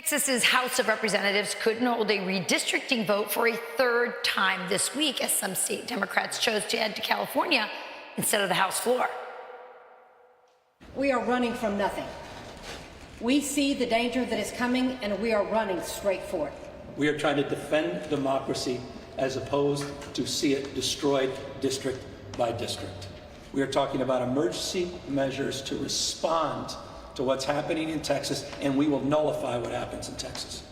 Texas's House of Representatives couldn't hold a redistricting vote for a third time this week as some state Democrats chose to head to California instead of the House floor. We are running from nothing. We see the danger that is coming, and we are running straight for it. We are trying to defend democracy as opposed to see it destroyed district by district. We are talking about emergency measures to respond to what's happening in Texas, and we will nullify what happens in Texas.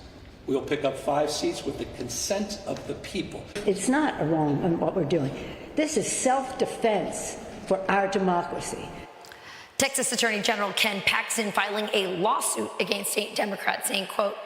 We will pick up 5 seats with the consent of the people. It's not wrong in what we're doing. This is self-defense for our democracy. Texas Attorney General Ken Paxton filing a lawsuit against state Democrats saying, quote,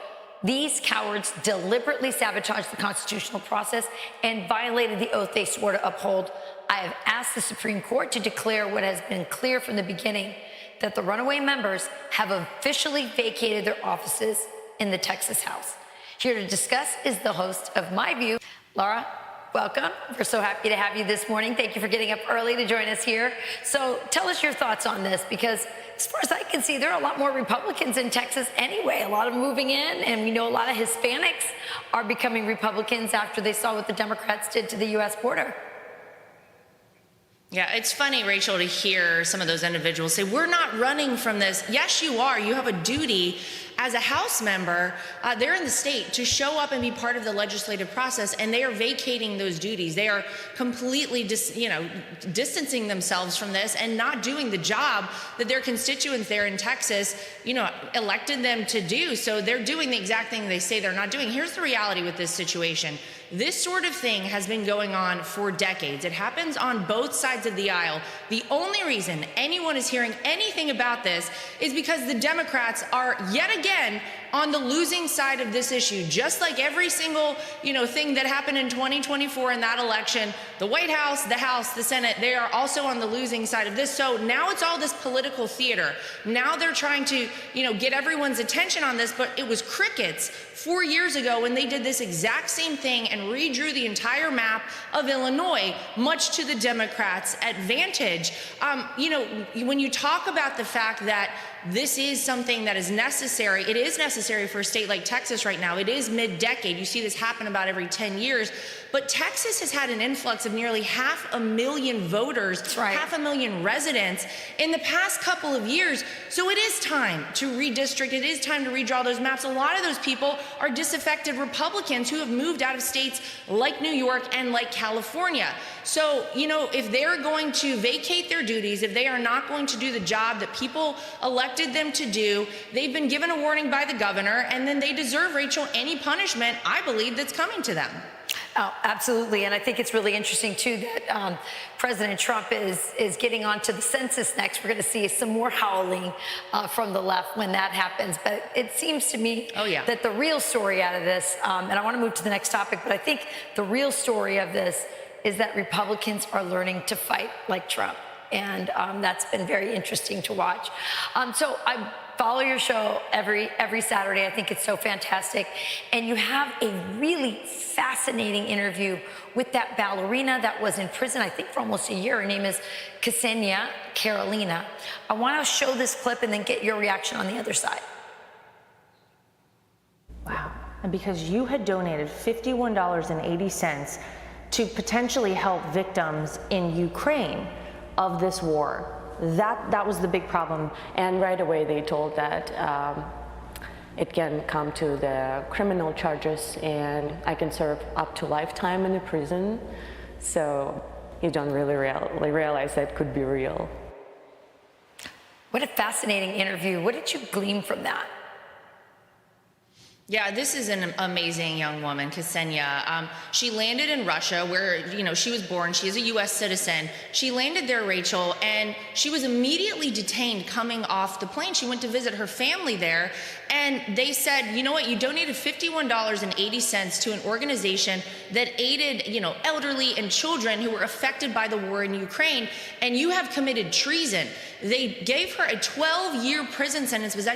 "These cowards deliberately sabotaged the constitutional process and violated the oath they swore to uphold. I have asked the Supreme Court to declare what has been clear from the beginning, that the runaway members have officially vacated their offices in the Texas House." Here to discuss is the host of My View, Laura. Welcome. We're so happy to have you this morning. Thank you for getting up early to join us here. So tell us your thoughts on this, because as far as I can see, there are a lot more Republicans in Texas anyway, a lot of moving in, and we know a lot of Hispanics are becoming Republicans after they saw what the Democrats did to the U.S. border. Yeah, it's funny, Rachel, to hear some of those individuals say, we're not running from this. Yes, you are. You have a duty as a House member there in the state to show up and be part of the legislative process, and they are vacating those duties. They are completely distancing themselves from this and not doing the job that their constituents there in Texas, elected them to do. So they're doing the exact thing they say they're not doing. Here's the reality with this situation. This sort of thing has been going on for decades. It happens on both sides of the aisle. The only reason anyone is hearing anything about this is because the Democrats are yet again on the losing side of this issue. Just like every single, thing that happened in 2024 in that election, the White House, the Senate, they are also on the losing side of this. So now it's all this political theater. Now they're trying to, get everyone's attention on this, but it was crickets 4 years ago when they did this exact same thing and redrew the entire map of Illinois, much to the Democrats' advantage. When you talk about the fact that this is something that is necessary, it is necessary for a state like Texas right now. It is mid-decade. You see this happen about every 10 years. But Texas has had an influx of nearly 500,000 voters, That's right. 500,000 residents in the past couple of years. So it is time to redistrict. It is time to redraw those maps. A lot of those people are disaffected Republicans who have moved out of states like New York and like California. So, if they're going to vacate their duties, if they are not going to do the job that people elected them to do, they've been given a warning by the governor, and then they deserve, Rachel, any punishment, I believe, that's coming to them. Oh, absolutely. And I think it's really interesting, too, that President Trump is getting onto the census next. We're going to see some more howling from the left when that happens. But it seems to me that the real story out of this, and I want to move to the next topic, but I think the real story of this is that Republicans are learning to fight like Trump. And that's been very interesting to watch. So I follow your show every Saturday. I think it's so fantastic. And you have a really fascinating interview with that ballerina that was in prison, I think, for almost a year. Her name is Ksenia Carolina. I want to show this clip and then get your reaction on the other side. Wow. And because you had donated $51.80 to potentially help victims in Ukraine of this war. That was the big problem. And right away they told that it can come to the criminal charges and I can serve up to lifetime in the prison. So you don't really realize that could be real. What a fascinating interview. What did you glean from that? Yeah, this is an amazing young woman, Ksenia. She landed in Russia where, she was born. She is a U.S. citizen. She landed there, Rachel, and she was immediately detained coming off the plane. She went to visit her family there, and they said, you know what, you donated $51.80 to an organization that aided, elderly and children who were affected by the war in Ukraine, and you have committed treason. They gave her a 12-year prison sentence, but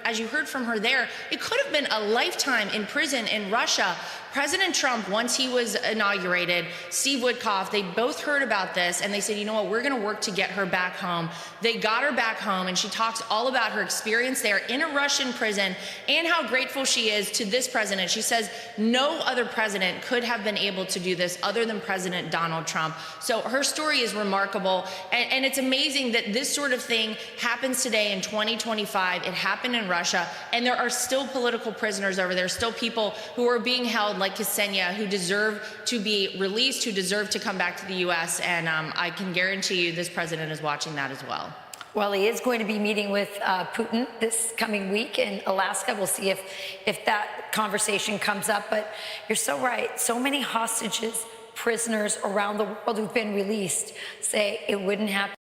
as you heard from her there, it could have been a lifetime in prison in Russia. President Trump, once he was inaugurated, Steve Witkoff, they both heard about this and they said, you know what, we're going to work to get her back home. They got her back home, and she talks all about her experience there in a Russian prison and how grateful she is to this president. She says no other president could have been able to do this other than President Donald Trump. So her story is remarkable, and it's amazing that this sort of thing happens today in 2025. It happened in Russia, and there are still political prisoners over there, still people who are being held like Ksenia, who deserve to be released, who deserve to come back to the U.S., and I can guarantee you this president is watching that as well. Well, he is going to be meeting with Putin this coming week in Alaska. We'll see if that conversation comes up. But you're so right. So many hostages, prisoners around the world who've been released say it wouldn't happen.